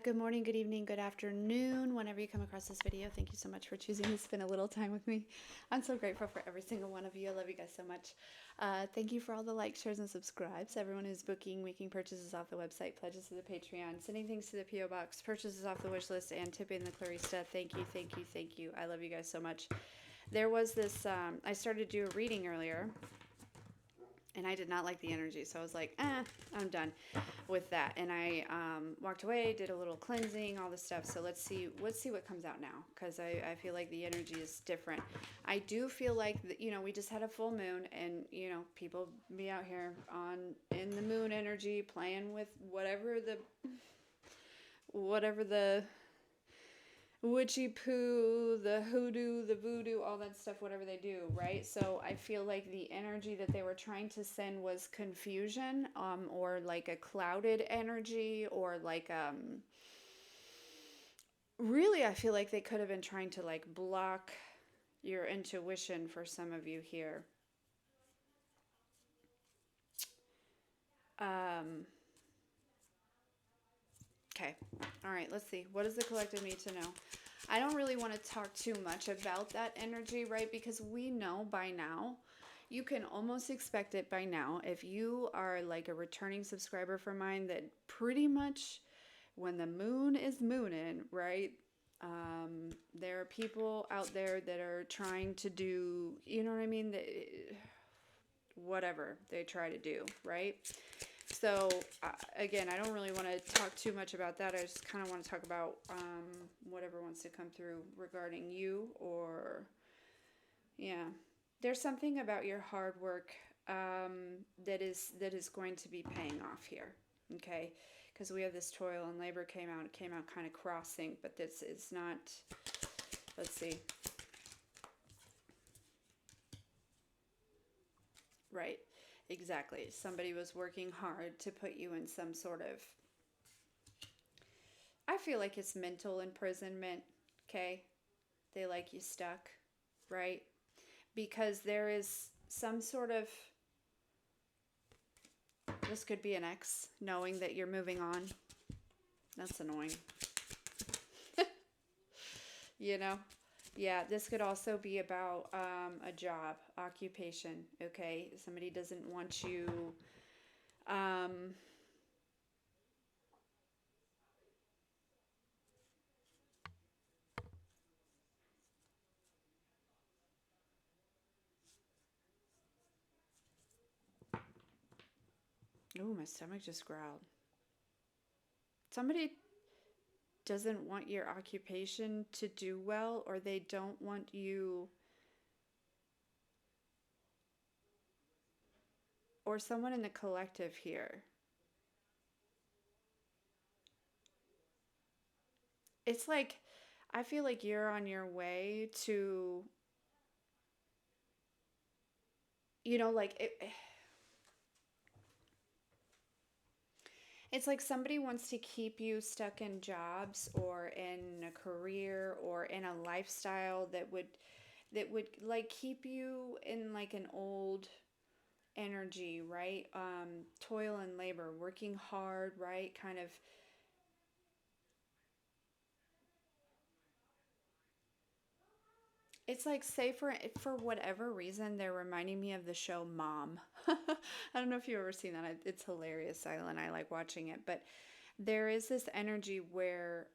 Good morning, good evening, good afternoon, whenever you come across this video. Thank you so much for choosing to spend a little time with me. I'm so grateful for every single one of you. I love you guys so much. Thank you for all the likes, shares, and subscribes. Everyone who's booking, making purchases off the website, pledges to the Patreon, sending things to the P.O. Box, purchases off the wish list, and tipping the Clarista. Thank you, thank you, thank you. I love you guys so much. There was this, I started to do a reading earlier, and I did not like the energy, so I was like, I'm done with that. And I walked away, did a little cleansing, all this stuff. So let's see what comes out now, because I feel like the energy is different. I do feel like we just had a full moon, and people be out here in the moon energy, playing with whatever the witchy poo, the hoodoo, the voodoo, all that stuff, whatever they do, right? So I feel like the energy that they were trying to send was confusion, or like a clouded energy, or like really I feel like they could have been trying to like block your intuition for some of you here. Okay. All right, let's see. What does the collective need to know? I don't really want to talk too much about that energy, right? Because we know by now, you can almost expect it by now. If you are like a returning subscriber for mine, that pretty much when the moon is mooning, right? There are people out there that are trying to do, you know what I mean? Whatever they try to do, right? So, again, I don't really want to talk too much about that. I just kind of want to talk about whatever wants to come through regarding you, or, yeah. There's something about your hard work that is going to be paying off here, okay? Because we have this toil and labor it came out kind of crossing, but this is not, let's see. Right. Exactly. Somebody was working hard to put you in some sort of, I feel like it's mental imprisonment, okay? They like you stuck, right? Because there is some sort of, this could be an ex, knowing that you're moving on. That's annoying. Yeah, this could also be about a job, occupation, okay? Somebody doesn't want you, oh, my stomach just growled. Somebody doesn't want your occupation to do well, or they don't want you, or someone in the collective here. It's like, I feel like you're on your way to, like it's like somebody wants to keep you stuck in jobs or in a career or in a lifestyle that would like keep you in like an old energy, right? Toil and labor, working hard, right? Kind of, it's like, say for whatever reason they're reminding me of the show Mom. I don't know if you've ever seen that. It's hilarious, Silent. I like watching it, but there is this energy where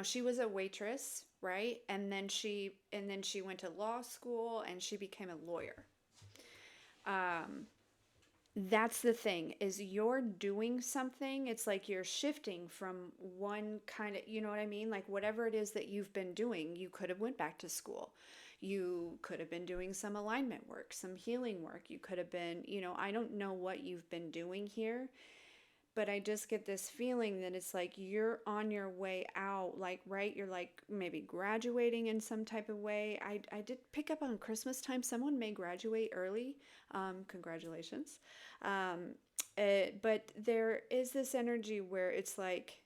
she was a waitress, right? And then she went to law school and she became a lawyer. That's the thing, is you're doing something. It's like you're shifting from one kind of, you know what I mean? Like whatever it is that you've been doing, you could have went back to school. You could have been doing some alignment work, some healing work. You could have been, I don't know what you've been doing here, but I just get this feeling that it's like you're on your way out, like, right? You're like maybe graduating in some type of way. I did pick up on Christmas time. Someone may graduate early. Congratulations. Um, but there is this energy where it's like,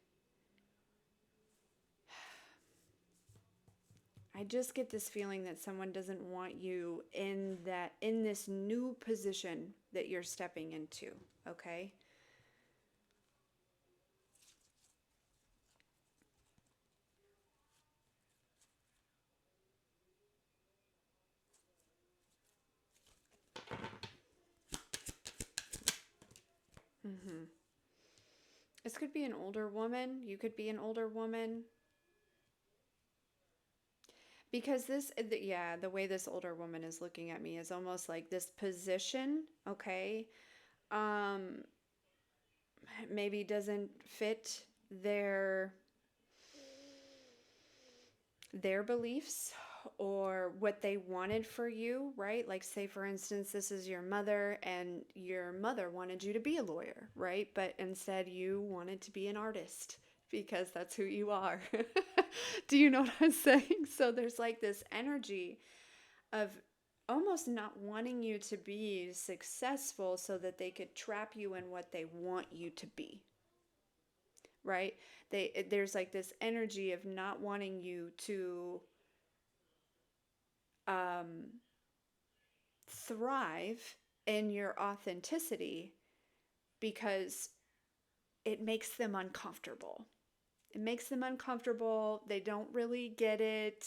I just get this feeling that someone doesn't want you in this new position that you're stepping into, okay? Mm-hmm. This could be an older woman. You could be an older woman. Because yeah, the way this older woman is looking at me is almost like this position, okay? Um, maybe doesn't fit their their beliefs or what they wanted for you, right? Like, say, for instance, this is your mother and your mother wanted you to be a lawyer, right? But instead, you wanted to be an artist because that's who you are. Do you know what I'm saying? So, there's like this energy of almost not wanting you to be successful so that they could trap you in what they want you to be, right? There's like this energy of not wanting you to um, thrive in your authenticity because it makes them uncomfortable. It makes them uncomfortable. They don't really get it.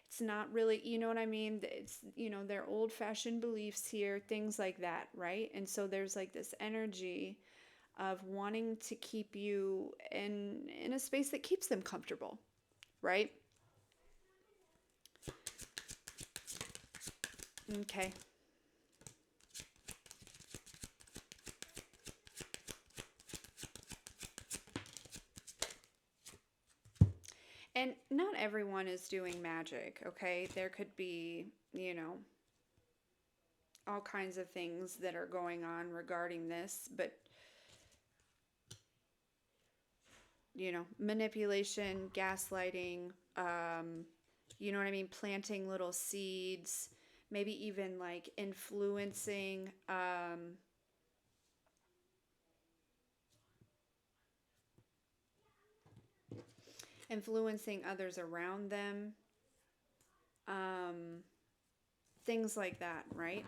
It's not really, you know what I mean? It's, their old fashioned beliefs here, things like that, right? And so there's like this energy of wanting to keep you in a space that keeps them comfortable, right? Okay. And not everyone is doing magic, okay? There could be, all kinds of things that are going on regarding this, but, manipulation, gaslighting, you know what I mean? Planting little seeds, maybe even like influencing others around them, um, things like that, right?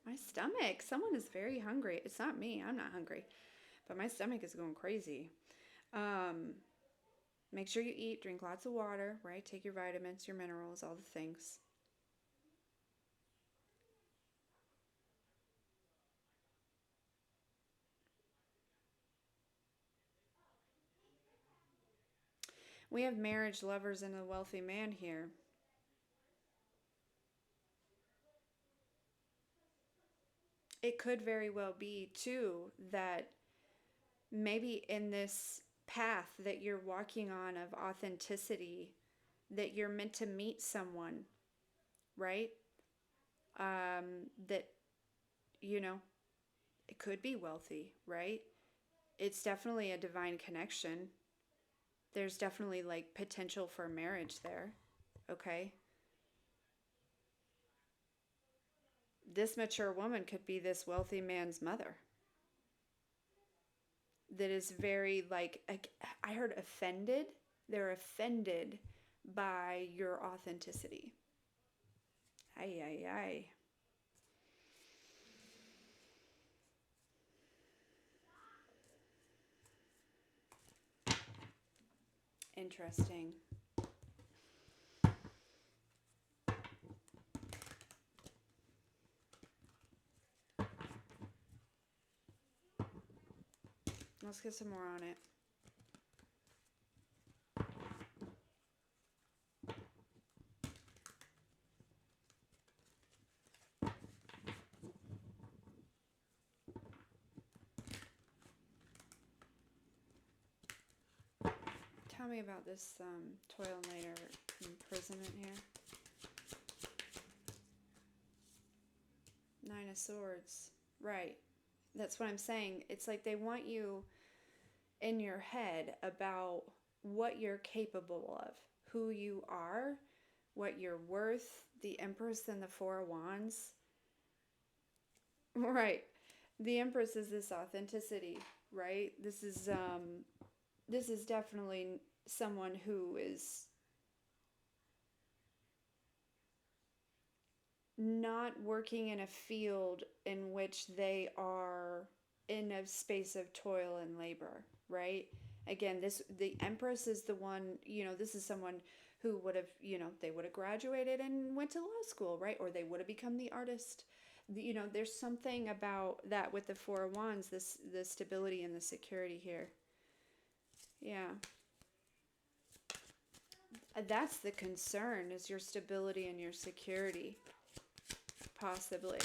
My stomach, someone is very hungry. It's not me, I'm not hungry, but my stomach is going crazy. Um, Make sure you eat, drink lots of water, right? Take your vitamins, your minerals, all the things. We have marriage, lovers, and a wealthy man here. It could very well be, too, that maybe in this path that you're walking on of authenticity, that you're meant to meet someone, right? That, you know, it could be wealthy, right? It's definitely a divine connection. There's definitely like potential for marriage there, okay? This mature woman could be this wealthy man's mother that is very like I heard offended. They're offended by your authenticity. Ay, ay, ay. Interesting. Let's get some more on it. Tell me about this toil and later imprisonment here. Nine of Swords. Right. That's what I'm saying. It's like they want you in your head about what you're capable of, who you are, what you're worth. The Empress and the Four of Wands. Right. The Empress is this authenticity, right? This is definitely someone who is not working in a field in which they are in a space of toil and labor, right? Again, this the Empress is the one, this is someone who would have, they would have graduated and went to law school, right? Or they would have become the artist. There's something about that with the Four of Wands, this the stability and the security here. Yeah. That's the concern, is your stability and your security, possibly.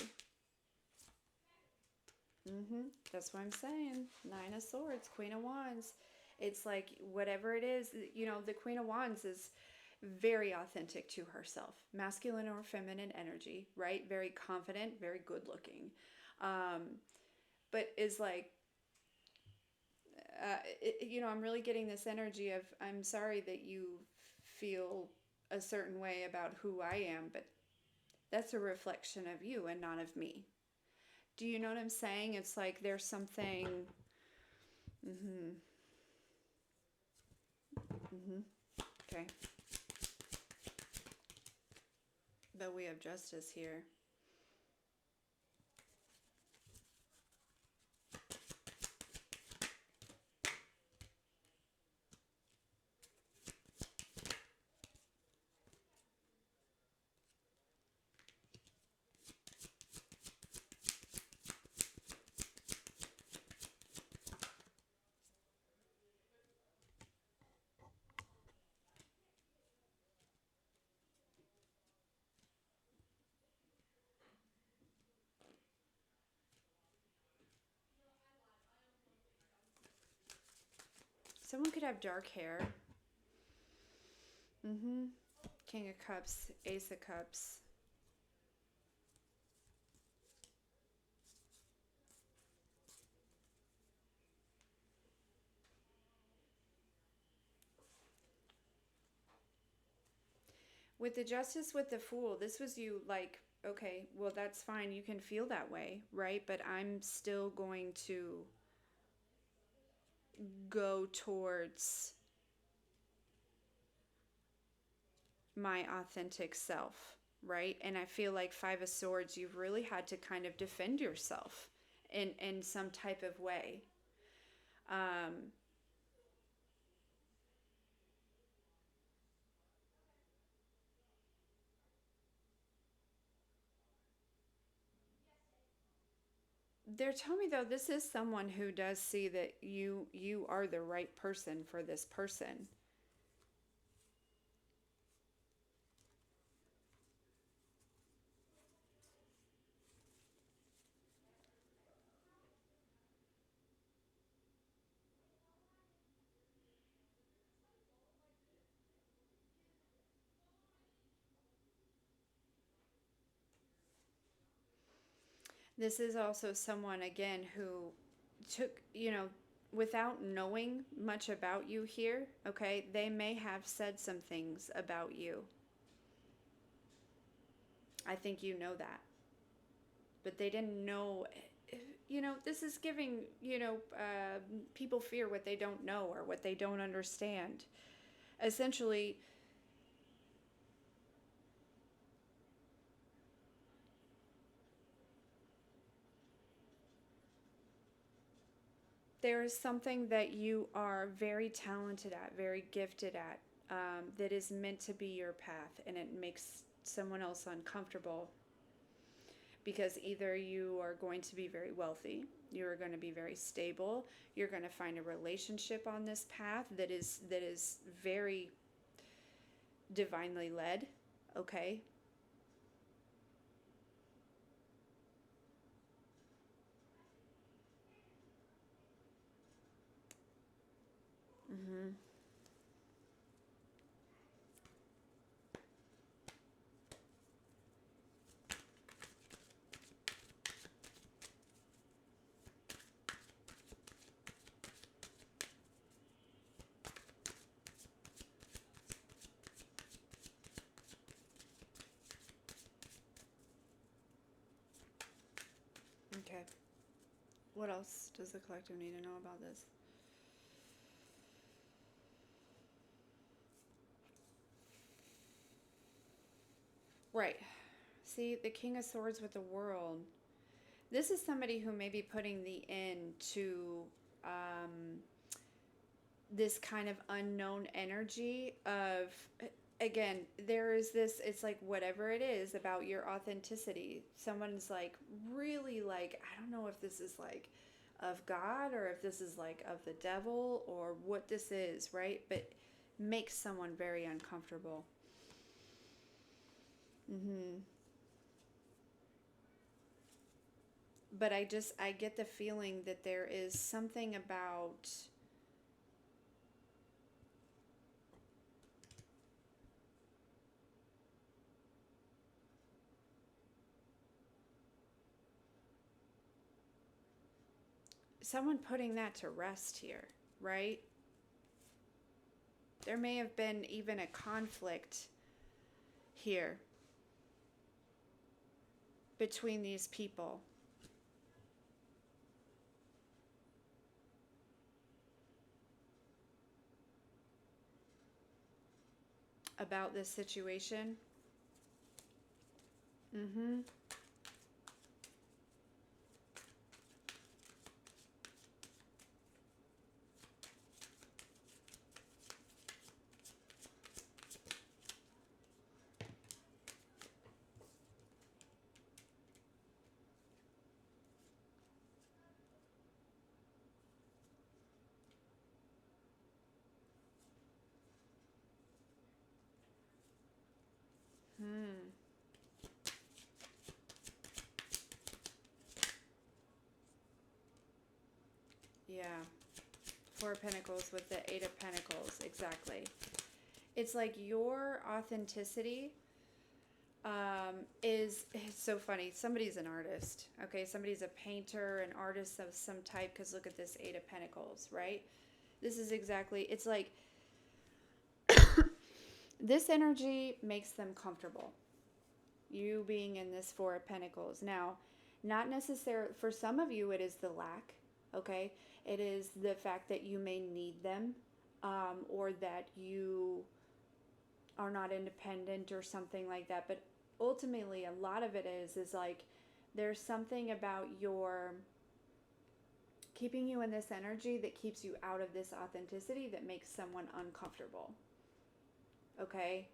That's what I'm saying. Nine of Swords, Queen of Wands. It's like whatever it is, the Queen of Wands is very authentic to herself, masculine or feminine energy, right? Very confident, very good looking, but is like, I'm really getting this energy of, I'm sorry that you feel a certain way about who I am, but that's a reflection of you and not of me. Do you know what I'm saying? It's like there's something. Mm-hmm. Mm-hmm. Okay. But we have justice here. Someone could have dark hair. Mm-hmm. King of Cups, Ace of Cups. With the Justice, with the Fool, this was you like, okay, well, that's fine. You can feel that way, right? But I'm still going to go towards my authentic self, right? And I feel like Five of Swords, you've really had to kind of defend yourself in some type of way. Um, they're telling me though, this is someone who does see that you are the right person for this person. This is also someone, again, who took, without knowing much about you here, okay, they may have said some things about you. I think you know that. But they didn't know, this is giving, people fear what they don't know or what they don't understand. Essentially, there is something that you are very talented at, very gifted at, that is meant to be your path, and it makes someone else uncomfortable because either you are going to be very wealthy, you are going to be very stable, you're going to find a relationship on this path that is very divinely led, okay? Mm-hmm. Okay. What else does the collective need to know about this? Right. See, the King of Swords with the World. This is somebody who may be putting the end to this kind of unknown energy of, again, there is this, it's like whatever it is about your authenticity. Someone's like really like, I don't know if this is like of God or if this is like of the devil or what this is, right? But makes someone very uncomfortable. But I get the feeling that there is something about someone putting that to rest here, right? There may have been even a conflict here between these people about this situation. Mm-hmm. Hmm. Yeah. Four of Pentacles with the Eight of Pentacles. Exactly. It's like your authenticity is it's so funny. Somebody's an artist, okay? Somebody's a painter, an artist of some type, because look at this Eight of Pentacles, right? This is exactly, it's like this energy makes them comfortable. You being in this Four of Pentacles. Now, not necessarily, for some of you, it is the lack, okay? It is the fact that you may need them, or that you are not independent or something like that. But ultimately, a lot of it is like there's something about your keeping you in this energy that keeps you out of this authenticity that makes someone uncomfortable. Okay?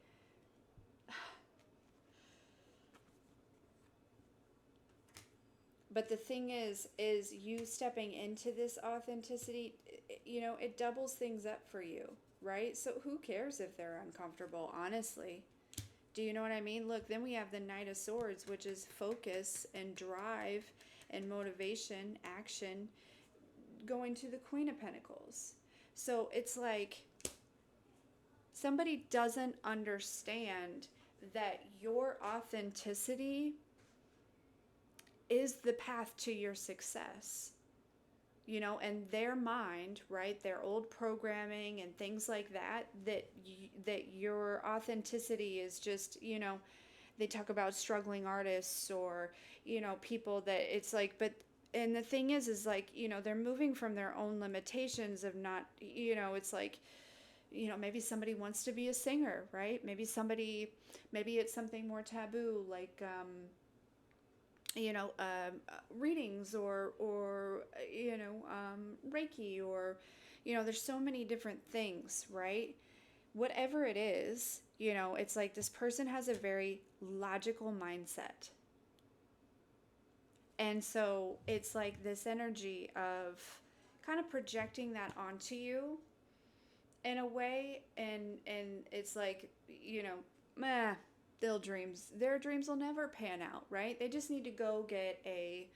But the thing is you stepping into this authenticity, you know, it doubles things up for you, right? So who cares if they're uncomfortable, honestly? Do you know what I mean? Look, then we have the Knight of Swords, which is focus and drive and motivation, action, going to the Queen of Pentacles. So it's like somebody doesn't understand that your authenticity is the path to your success. You know, and their mind, right, their old programming and things like that, that your authenticity is just, you know, they talk about struggling artists or, you know, people that it's like, but and the thing is like, you know, they're moving from their own limitations of not, you know, it's like, you know, maybe somebody wants to be a singer, right? Maybe it's something more taboo, like you know, readings or you know, Reiki, or, you know, there's so many different things, right? Whatever it is, you know, it's like this person has a very logical mindset. And so it's like this energy of kind of projecting that onto you in a way, and it's like, you know, meh, their dreams will never pan out, right? They just need to go get a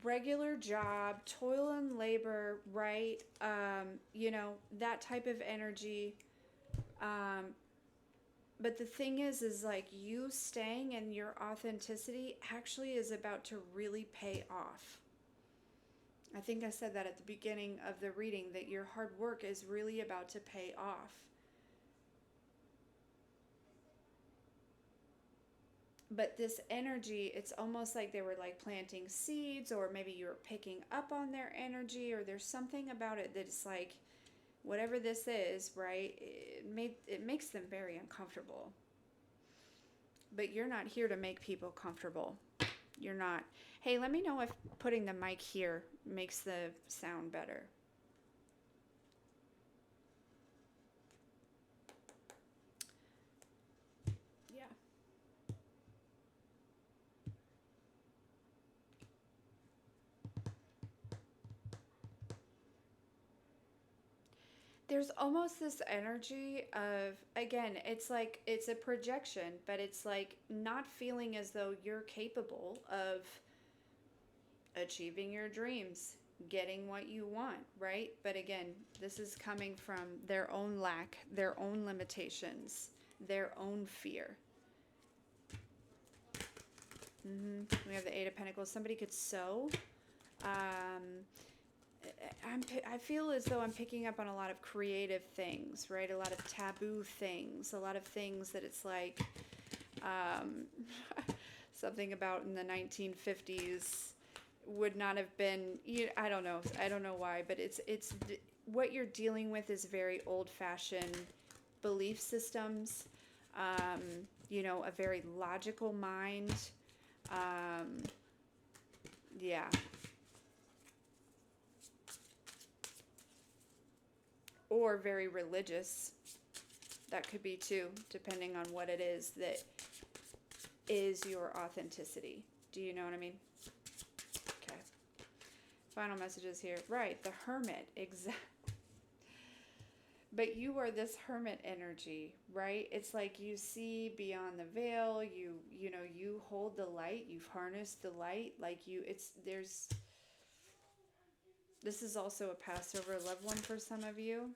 regular job, toil and labor, right? You know, that type of energy. um, but the thing is like you staying in your authenticity actually is about to really pay off. I think I said that at the beginning of the reading, that your hard work is really about to pay off. But this energy, it's almost like they were like planting seeds, or maybe you were picking up on their energy, or there's something about it that is like, whatever this is, right? It makes them very uncomfortable. But you're not here to make people comfortable. You're not. Hey, let me know if putting the mic here makes the sound better. Yeah. There's almost this energy of, again, it's like it's a projection, but it's like not feeling as though you're capable of achieving your dreams, getting what you want, right? But again, this is coming from their own lack, their own limitations, their own fear. We have the Eight of Pentacles. Somebody could sow. Um, I feel as though I'm picking up on a lot of creative things, right? A lot of taboo things, a lot of things that it's like um, something about in the 1950s would not have been. I don't know. I don't know why, but it's what you're dealing with is very old-fashioned belief systems. Um, a very logical mind. Um, yeah. Or very religious. That could be too, depending on what it is that is your authenticity. Do you know what I mean? Okay. Final messages here. Right, the Hermit. Exactly. But you are this hermit energy, right? It's like you see beyond the veil. You hold the light. You've harnessed the light. This is also a Passover loved one for some of you.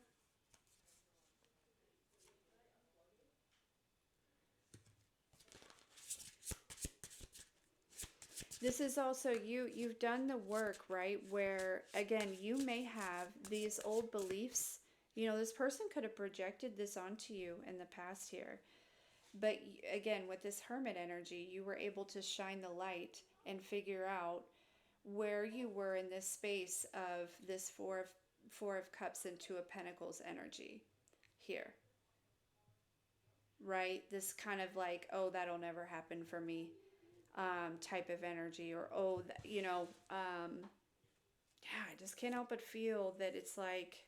This is also you've done the work, right? Where again, you may have these old beliefs. This person could have projected this onto you in the past here. But again, with this hermit energy, you were able to shine the light and figure out where you were in this space of this four of cups and two of pentacles energy here. Right? This kind of like, oh, that'll never happen for me. Type of energy, or yeah, I just can't help but feel that it's like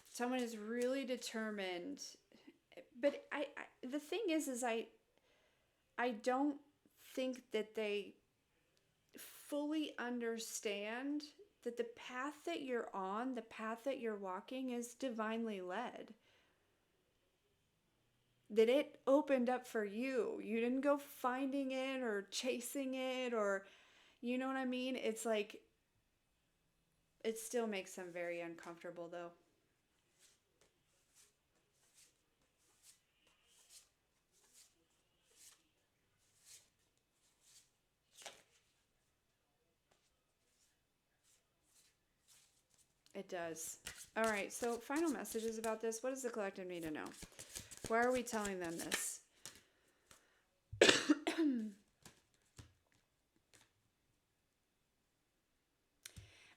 someone is really determined. But the thing is I don't think that they fully understand that the path that you're on, the path that you're walking, is divinely led. That it opened up for you. You didn't go finding it or chasing it, or you know what I mean? It's like it still makes them very uncomfortable though. It does. All right, so final messages about this. What does the collective need to know? Why are we telling them this?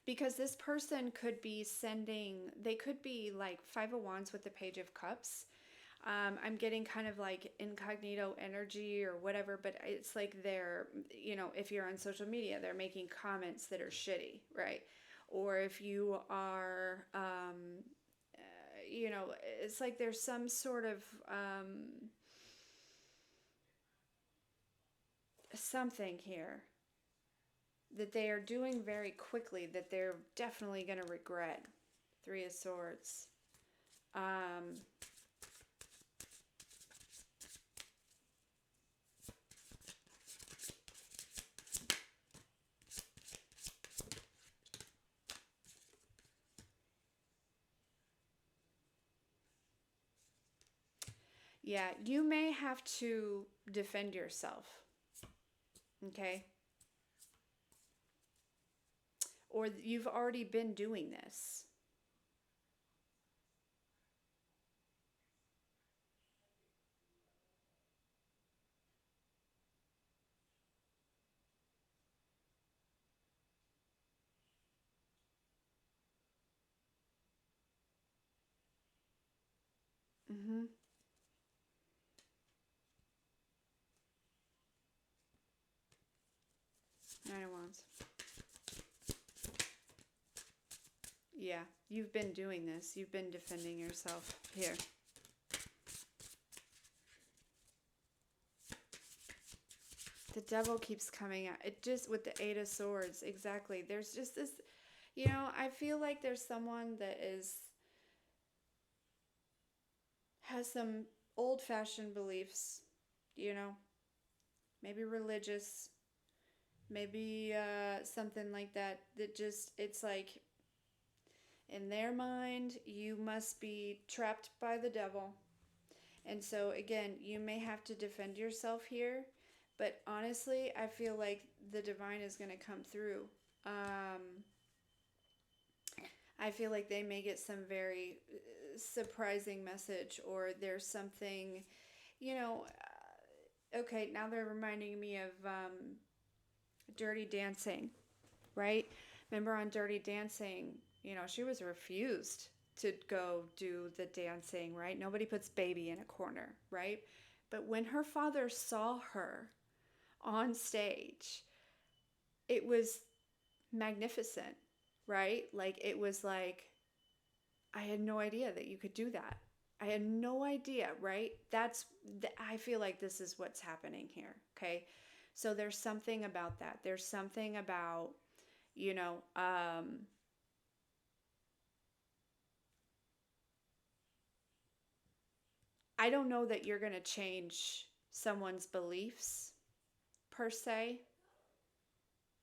Because this person could be they could be like Five of Wands with the Page of Cups. I'm getting kind of like incognito energy or whatever, but it's like if you're on social media, they're making comments that are shitty, right? Or if you are, it's like there's some sort of something here that they are doing very quickly that they're definitely going to regret. Three of Swords. Yeah, you may have to defend yourself. Okay? Or you've already been doing this. Mm-hmm. Nine of Wands. Yeah, you've been doing this. You've been defending yourself here. The devil keeps coming out. It just, with the Eight of Swords, exactly. There's just this, I feel like there's someone that has some old-fashioned beliefs, you know, maybe religious, maybe something like that, that just, it's like, in their mind, you must be trapped by the devil. And so, again, you may have to defend yourself here, but honestly, I feel like the divine is going to come through. I feel like they may get some very surprising message, or there's something, okay, now they're reminding me of Dirty Dancing, right? Remember on Dirty Dancing, she was refused to go do the dancing, right? Nobody puts baby in a corner, right? But when her father saw her on stage, it was magnificent, right? Like, it was like, I had no idea that you could do that. I had no idea, right? I feel like this is what's happening here, okay? So there's something about that. There's something about, you know, I don't know that you're going to change someone's beliefs per se,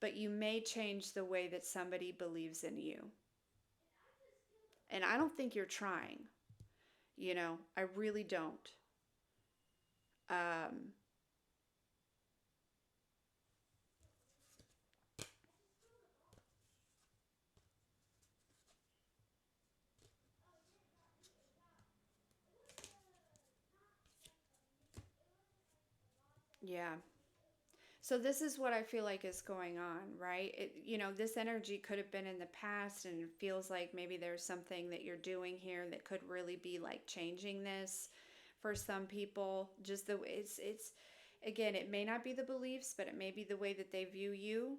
but you may change the way that somebody believes in you. And I don't think you're trying. I really don't. Um, yeah. So this is what I feel like is going on, right? This energy could have been in the past, and it feels like maybe there's something that you're doing here that could really be like changing this for some people. Just the way it's again, it may not be the beliefs, but it may be the way that they view you.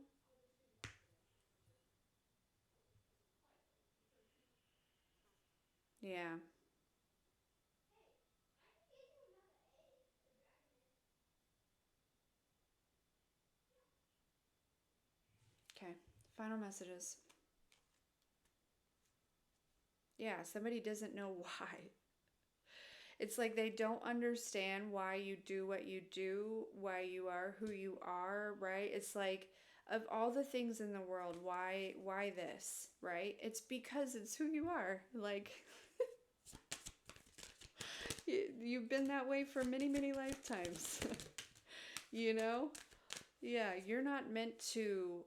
Yeah. Okay. Final messages. Yeah, somebody doesn't know why. It's like they don't understand why you do what you do, why you are who you are, right? It's like, of all the things in the world, why this, right? It's because it's who you are. Like, you've been that way for many, many lifetimes. you know? Yeah, you're not meant to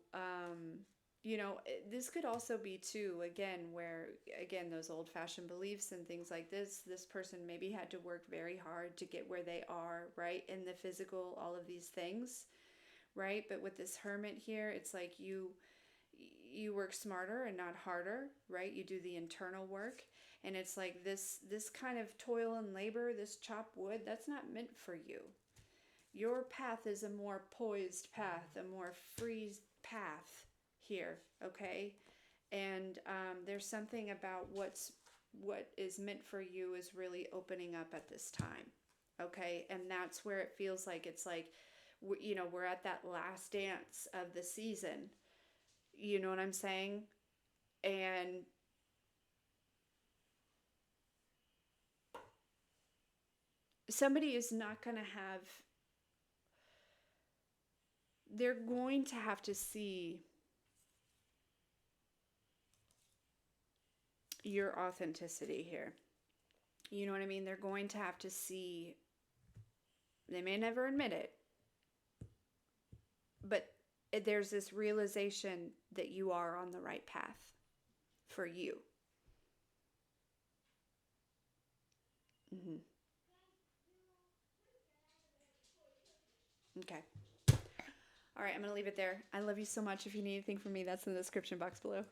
this could also be too, again, where, again, those old fashioned beliefs and things like this person maybe had to work very hard to get where they are, right? In the physical, all of these things, right? But with this hermit here, it's like you work smarter and not harder, right? You do the internal work, and it's like this kind of toil and labor, this chop wood, that's not meant for you. Your path is a more poised path, a more free path here, okay? And there's something about what is meant for you is really opening up at this time, okay? And that's where it feels like it's like, we're at that last dance of the season. You know what I'm saying? And somebody is not going to have, they're going to have to see your authenticity here. You know what I mean? They're going to have to see, they may never admit it, but there's this realization that you are on the right path for you. Mm-hmm. Okay. All right, I'm going to leave it there. I love you so much. If you need anything from me, that's in the description box below.